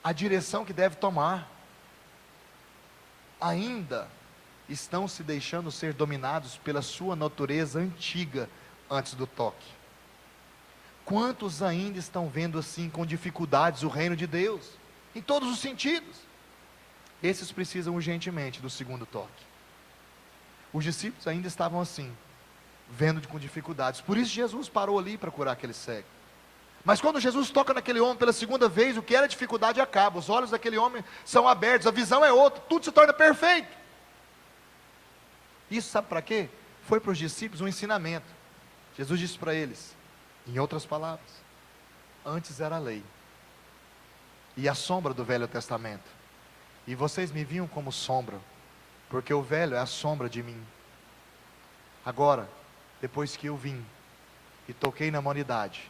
a direção que deve tomar. Ainda estão se deixando ser dominados pela sua natureza antiga antes do toque. Quantos ainda estão vendo assim com dificuldades o reino de Deus, em todos os sentidos? Esses precisam urgentemente do segundo toque. Os discípulos ainda estavam assim, vendo com dificuldades. Por isso Jesus parou ali para curar aquele cego. Mas quando Jesus toca naquele homem pela segunda vez, o que era dificuldade acaba. Os olhos daquele homem são abertos, a visão é outra, tudo se torna perfeito. Isso sabe para quê? Foi para os discípulos um ensinamento. Jesus disse para eles, em outras palavras: antes era a lei e a sombra do Velho Testamento, e vocês me viam como sombra, porque o velho é a sombra de mim. Agora, depois que eu vim e toquei na humanidade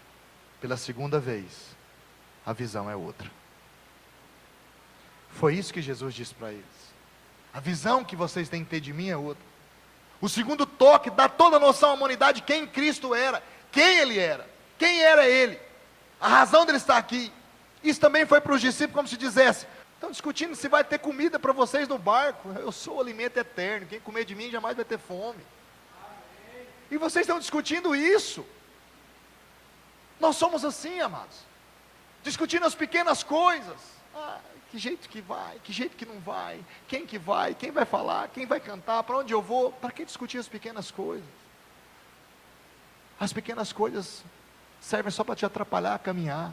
pela segunda vez, a visão é outra. Foi isso que Jesus disse para eles: a visão que vocês têm que ter de mim é outra. O segundo toque dá toda a noção à humanidade quem Cristo era, quem Ele era, quem era Ele, a razão dele estar aqui. Isso também foi para os discípulos como se dissesse: estão discutindo se vai ter comida para vocês no barco. Eu sou o alimento eterno, quem comer de mim jamais vai ter fome. E vocês estão discutindo isso. Nós somos assim, amados, discutindo as pequenas coisas. Que jeito que vai, que jeito que não vai, quem vai falar, quem vai cantar, para onde eu vou. Para que discutir as pequenas coisas? As pequenas coisas servem só para te atrapalhar a caminhar.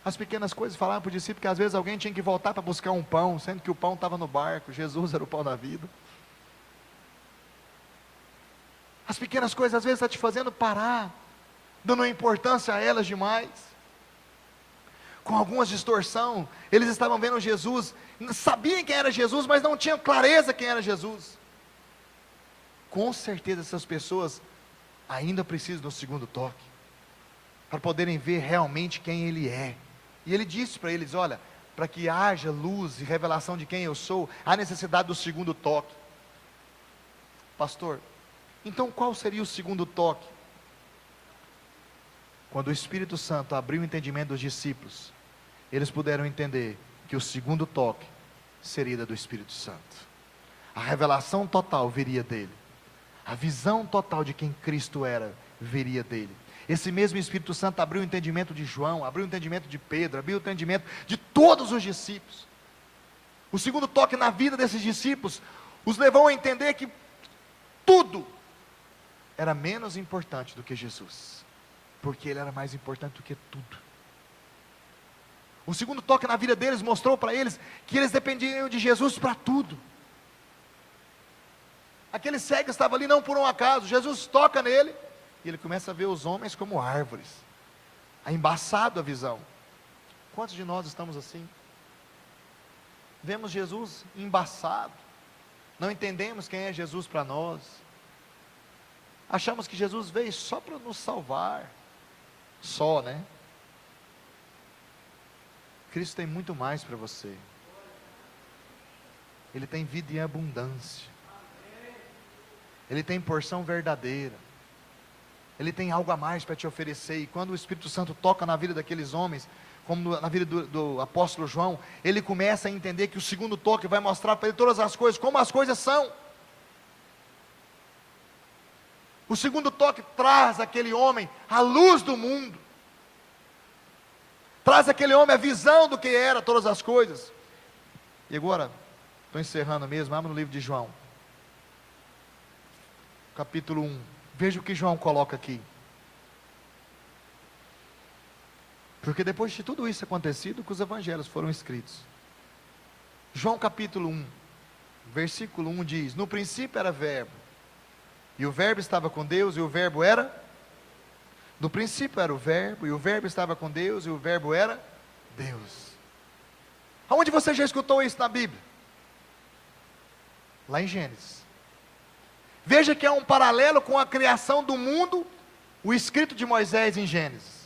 As pequenas coisas, falaram para o discípulo que às vezes alguém tinha que voltar para buscar um pão, sendo que o pão estava no barco, Jesus era o pão da vida. As pequenas coisas às vezes estão te fazendo parar, dando importância a elas demais. Com algumas distorção, eles estavam vendo Jesus, sabiam quem era Jesus, mas não tinham clareza quem era Jesus. Com certeza essas pessoas ainda precisam do segundo toque, para poderem ver realmente quem Ele é. E Ele disse para eles: olha, para que haja luz e revelação de quem eu sou, há necessidade do segundo toque. Pastor, então qual seria o segundo toque? Quando o Espírito Santo abriu o entendimento dos discípulos, eles puderam entender que o segundo toque seria do Espírito Santo. A revelação total viria dele. A visão total de quem Cristo era viria dele. Esse mesmo Espírito Santo abriu o entendimento de João, abriu o entendimento de Pedro, abriu o entendimento de todos os discípulos. O segundo toque na vida desses discípulos os levou a entender que tudo era menos importante do que Jesus, porque Ele era mais importante do que tudo. O segundo toque na vida deles mostrou para eles que eles dependiam de Jesus para tudo. Aquele cego estava ali não por um acaso. Jesus toca nele e ele começa a ver os homens como árvores. É embaçado a visão. Quantos de nós estamos assim? Vemos Jesus embaçado, não entendemos quem é Jesus para nós, achamos que Jesus veio só para nos salvar, só, né? Cristo tem muito mais para você. Ele tem vida em abundância, Ele tem porção verdadeira, Ele tem algo a mais para te oferecer. E quando o Espírito Santo toca na vida daqueles homens, como na vida do apóstolo João, ele começa a entender que o segundo toque vai mostrar para ele todas as coisas, como as coisas são. O segundo toque traz àquele homem a luz do mundo, traz àquele homem a visão do que era todas as coisas. E agora, estou encerrando mesmo, abra no livro de João, capítulo 1, veja o que João coloca aqui. Porque depois de tudo isso acontecido, que os evangelhos foram escritos. João capítulo 1, versículo 1 diz: no princípio era verbo, e o verbo estava com Deus, e o verbo era... No princípio era o verbo, e o verbo estava com Deus, e o verbo era Deus. Aonde você já escutou isso na Bíblia? Lá em Gênesis. Veja que é um paralelo com a criação do mundo, o escrito de Moisés em Gênesis.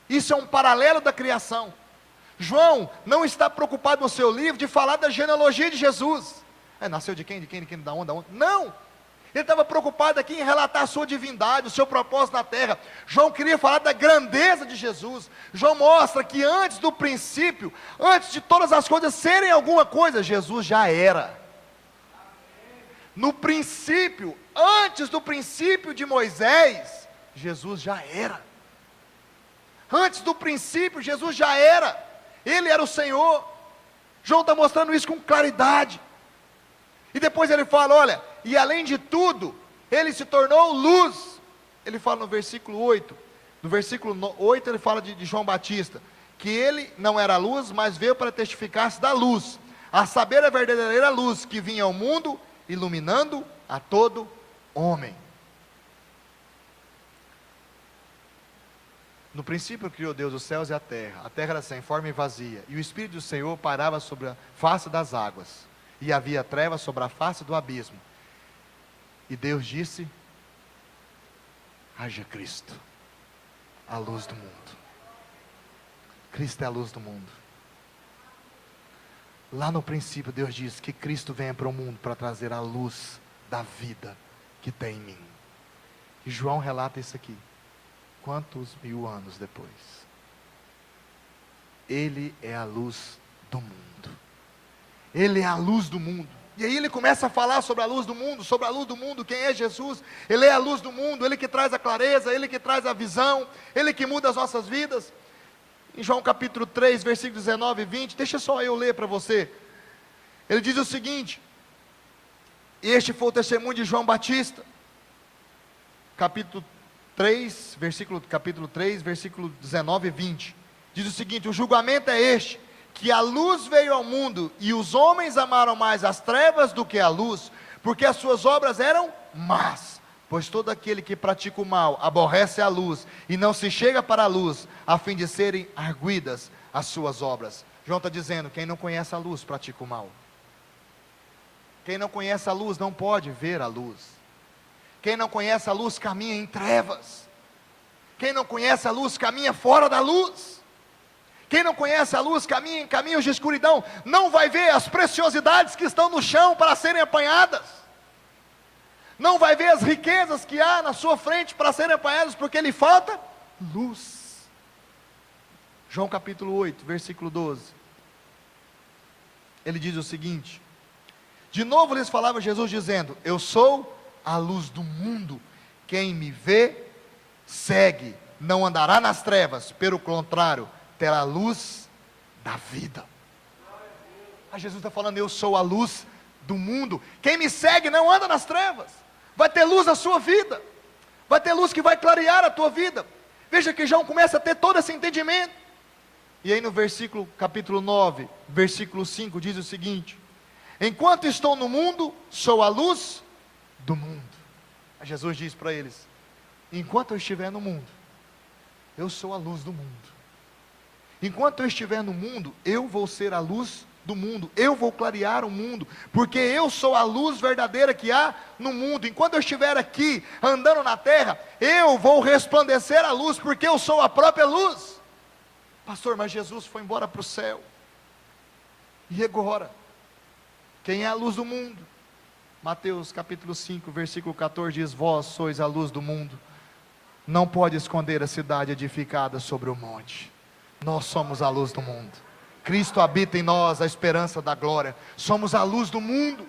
Isso é um paralelo da criação. João não está preocupado no seu livro de falar da genealogia de Jesus. Nasceu de quem, da onde, Não! Ele estava preocupado aqui em relatar a sua divindade, o seu propósito na terra. João queria falar da grandeza de Jesus. João mostra que antes do princípio, antes de todas as coisas serem alguma coisa, Jesus já era. No princípio, antes do princípio de Moisés, Jesus já era. Antes do princípio, Jesus já era. Ele era o Senhor. João está mostrando isso com claridade. E depois ele fala, olha, e além de tudo, ele se tornou luz. Ele fala no versículo 8. No versículo 8 ele fala de João Batista, que ele não era luz, mas veio para testificar-se da luz, a saber a verdadeira luz que vinha ao mundo, iluminando a todo homem. No princípio criou Deus os céus e a terra era sem forma e vazia, e o Espírito do Senhor pairava sobre a face das águas, e havia trevas sobre a face do abismo, e Deus disse: haja Cristo, a luz do mundo. Cristo é a luz do mundo. Lá no princípio Deus disse que Cristo venha para o mundo para trazer a luz da vida que tem em mim. E João relata isso aqui. Quantos mil anos depois? Ele é a luz do mundo. Ele é a luz do mundo. E aí ele começa a falar sobre a luz do mundo, quem é Jesus. Ele é a luz do mundo, Ele que traz a clareza, Ele que traz a visão, Ele que muda as nossas vidas. Em João capítulo 3, versículos 19 e 20, deixa só eu ler para você. Ele diz o seguinte: este foi o testemunho de João Batista, capítulo 3, versículo 19 e 20, diz o seguinte: o julgamento é este, que a luz veio ao mundo, e os homens amaram mais as trevas do que a luz, porque as suas obras eram más. Pois todo aquele que pratica o mal, aborrece a luz, e não se chega para a luz, a fim de serem arguidas as suas obras. João está dizendo, quem não conhece a luz, pratica o mal. Quem não conhece a luz, não pode ver a luz. Quem não conhece a luz, caminha em trevas. Quem não conhece a luz, caminha fora da luz. Quem não conhece a luz, caminha em caminhos de escuridão, não vai ver as preciosidades que estão no chão para serem apanhadas, não vai ver as riquezas que há na sua frente para serem apanhadas, porque lhe falta luz. João capítulo 8, versículo 12, ele diz o seguinte: de novo lhes falava Jesus dizendo, eu sou a luz do mundo, quem me vê, segue, não andará nas trevas, pelo contrário, terá a luz da vida. Jesus está falando, eu sou a luz do mundo, quem me segue não anda nas trevas, vai ter luz na sua vida, vai ter luz que vai clarear a tua vida. Veja que João começa a ter todo esse entendimento, e aí no capítulo 9, versículo 5, diz o seguinte: enquanto estou no mundo, sou a luz do mundo. Jesus diz para eles, enquanto eu estiver no mundo, eu sou a luz do mundo. Enquanto eu estiver no mundo, eu vou ser a luz do mundo, eu vou clarear o mundo, porque eu sou a luz verdadeira que há no mundo. Enquanto eu estiver aqui, andando na terra, eu vou resplandecer a luz, porque eu sou a própria luz. Pastor, mas Jesus foi embora para o céu, e agora? Quem é a luz do mundo? Mateus capítulo 5, versículo 14 diz, vós sois a luz do mundo, não pode esconder a cidade edificada sobre o monte. Nós somos a luz do mundo, Cristo habita em nós, a esperança da glória, somos a luz do mundo,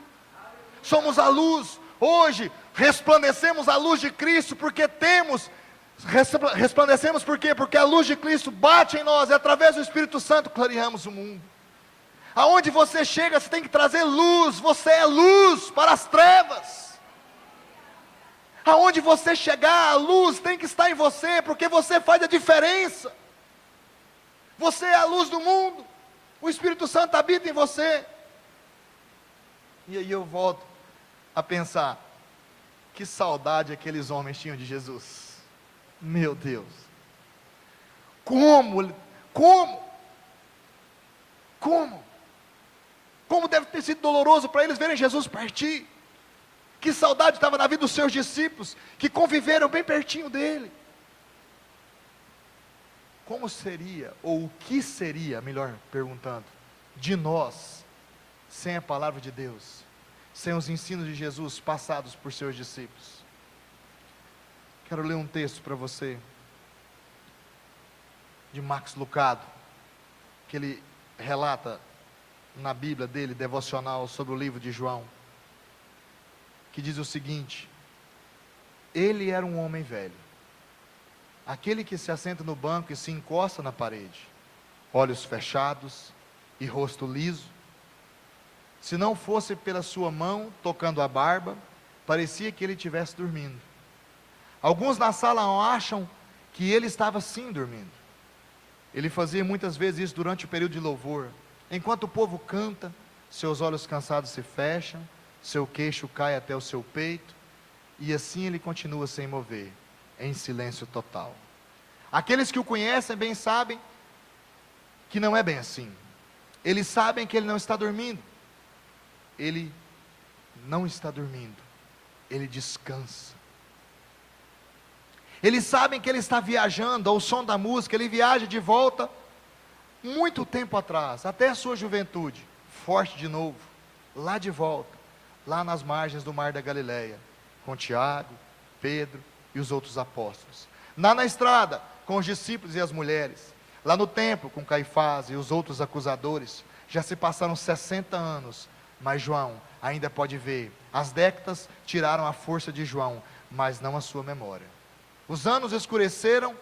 somos a luz. Hoje resplandecemos a luz de Cristo, porque resplandecemos por quê? Porque a luz de Cristo bate em nós, e através do Espírito Santo clareamos o mundo. Aonde você chega, você tem que trazer luz, você é luz para as trevas. Aonde você chegar, a luz tem que estar em você, porque você faz a diferença. Você é a luz do mundo, o Espírito Santo habita em você. E aí eu volto a pensar, que saudade aqueles homens tinham de Jesus. Meu Deus, como deve ter sido doloroso para eles verem Jesus partir. Que saudade estava na vida dos seus discípulos, que conviveram bem pertinho dele. Como seria, ou o que seria, melhor perguntando, de nós, sem a palavra de Deus, sem os ensinos de Jesus passados por seus discípulos? Quero ler um texto para você, de Max Lucado, que ele relata na Bíblia dele, devocional, sobre o livro de João, que diz o seguinte: ele era um homem velho, aquele que se assenta no banco e se encosta na parede, olhos fechados e rosto liso. Se não fosse pela sua mão tocando a barba, parecia que ele estivesse dormindo. Alguns na sala acham que ele estava sim dormindo. Ele fazia muitas vezes isso durante o período de louvor. Enquanto o povo canta, seus olhos cansados se fecham, seu queixo cai até o seu peito, e assim ele continua sem mover, em silêncio total. Aqueles que o conhecem bem sabem que não é bem assim. Eles sabem que ele não está dormindo. Ele não está dormindo, ele descansa. Eles sabem que ele está viajando ao som da música, ele viaja de volta muito tempo atrás, até a sua juventude, forte de novo, lá de volta, lá nas margens do mar da Galileia, com Tiago, Pedro e os outros apóstolos. Lá na estrada, com os discípulos e as mulheres. lá no templo com Caifás e os outros acusadores. Já se passaram 60 anos, mas João ainda pode ver. As décadas tiraram a força de João, mas não a sua memória. Os anos escureceram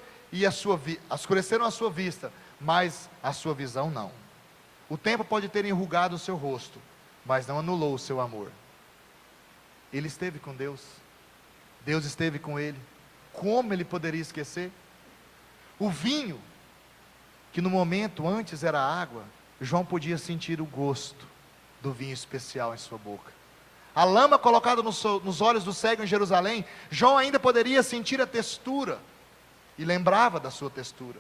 escureceram a sua vista, mas a sua visão não. O tempo pode ter enrugado o seu rosto, mas não anulou o seu amor. Ele esteve com Deus, Deus esteve com ele. Como ele poderia esquecer? O vinho, que no momento antes era água, João podia sentir o gosto do vinho especial em sua boca. A lama colocada nos olhos do cego em Jerusalém, João ainda poderia sentir a textura, e lembrava da sua textura.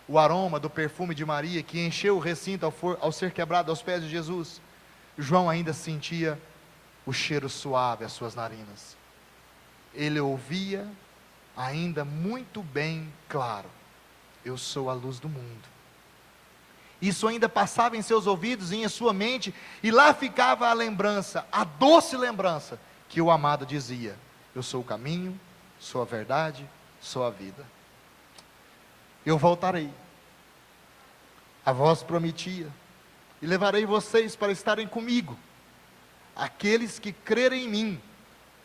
O aroma do perfume de Maria, que encheu o recinto ao ser quebrado aos pés de Jesus, João ainda sentia o cheiro suave às suas narinas. Ele ouvia ainda muito bem claro: eu sou a luz do mundo. Isso ainda passava em seus ouvidos e em sua mente, e lá ficava a lembrança, a doce lembrança, que o amado dizia: eu sou o caminho, sou a verdade, sou a vida. Eu voltarei, a voz prometia, e levarei vocês para estarem comigo. Aqueles que crerem em mim,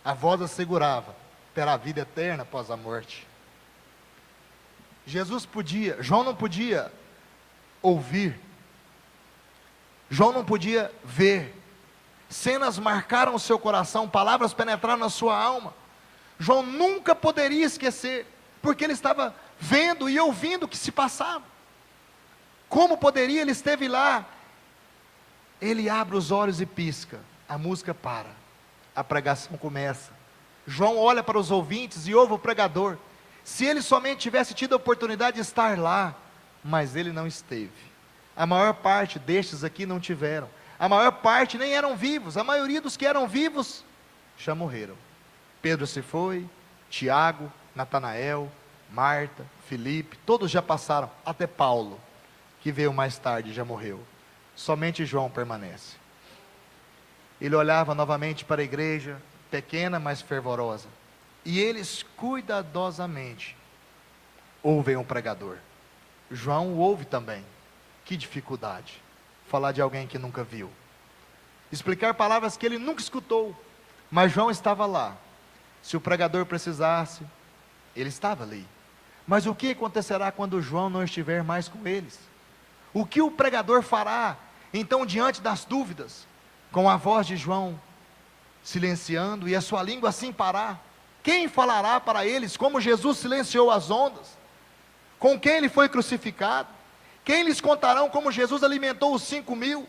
a voz assegurava, terá vida eterna após a morte. João não podia ouvir, João não podia ver. Cenas marcaram o seu coração, palavras penetraram na sua alma. João nunca poderia esquecer, porque ele estava vendo e ouvindo o que se passava. Como poderia? Ele esteve lá. Ele abre os olhos e pisca, a música para, a pregação começa. João olha para os ouvintes e ouve o pregador. Se ele somente tivesse tido a oportunidade de estar lá, mas ele não esteve. A maior parte destes aqui não tiveram. A maior parte nem eram vivos. A maioria dos que eram vivos já morreram. Pedro se foi, Tiago, Natanael, Marta, Filipe, todos já passaram, até Paulo, que veio mais tarde, já morreu. Somente João permanece. Ele olhava novamente para a igreja, pequena, mas fervorosa, e eles cuidadosamente ouvem o pregador. João o ouve também. Que dificuldade falar de alguém que nunca viu, explicar palavras que ele nunca escutou, mas João estava lá. Se o pregador precisasse, ele estava ali. Mas o que acontecerá quando João não estiver mais com eles? O que o pregador fará então diante das dúvidas, com a voz de João silenciando e a sua língua assim parar? Quem falará para eles como Jesus silenciou as ondas? Com quem ele foi crucificado? Quem lhes contarão como Jesus alimentou os 5.000?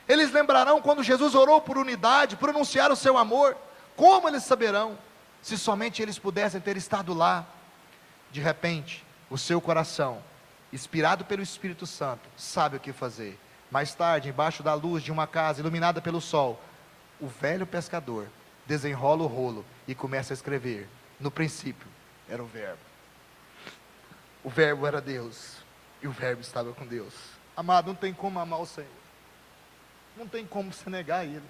Eles lembrarão quando Jesus orou por unidade, por anunciar o seu amor? Como eles saberão, se somente eles pudessem ter estado lá? De repente, o seu coração, inspirado pelo Espírito Santo, sabe o que fazer. Mais tarde, embaixo da luz de uma casa iluminada pelo sol, o velho pescador desenrola o rolo e começa a escrever. No princípio era o Verbo. O Verbo era Deus, e o Verbo estava com Deus. Amado, não tem como amar o Senhor. Não tem como você negar Ele.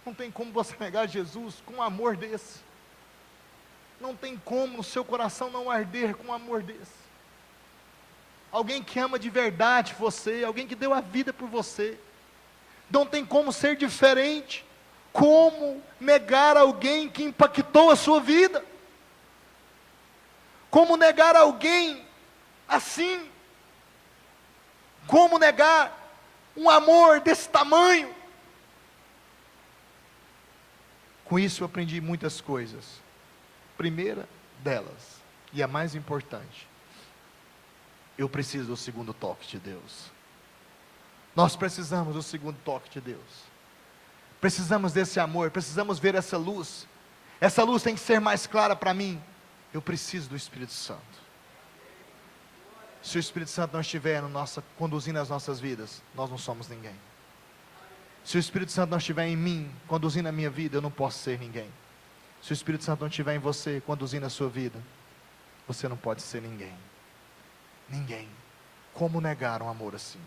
Não tem como você negar Jesus com um amor desse. Não tem como o seu coração não arder com um amor desse. Alguém que ama de verdade você, alguém que deu a vida por você. Não tem como ser diferente. Como negar alguém que impactou a sua vida? Como negar alguém assim? Como negar um amor desse tamanho? Com isso eu aprendi muitas coisas. Primeira delas, e a mais importante, eu preciso do segundo toque de Deus. Nós precisamos do segundo toque de Deus. Precisamos desse amor, precisamos ver essa luz. Essa luz tem que ser mais clara para mim. Eu preciso do Espírito Santo. Se o Espírito Santo não estiver conduzindo as nossas vidas, nós não somos ninguém. Se o Espírito Santo não estiver em mim, conduzindo a minha vida, eu não posso ser ninguém. Se o Espírito Santo não estiver em você, conduzindo a sua vida, você não pode ser ninguém. Ninguém. Como negar um amor assim?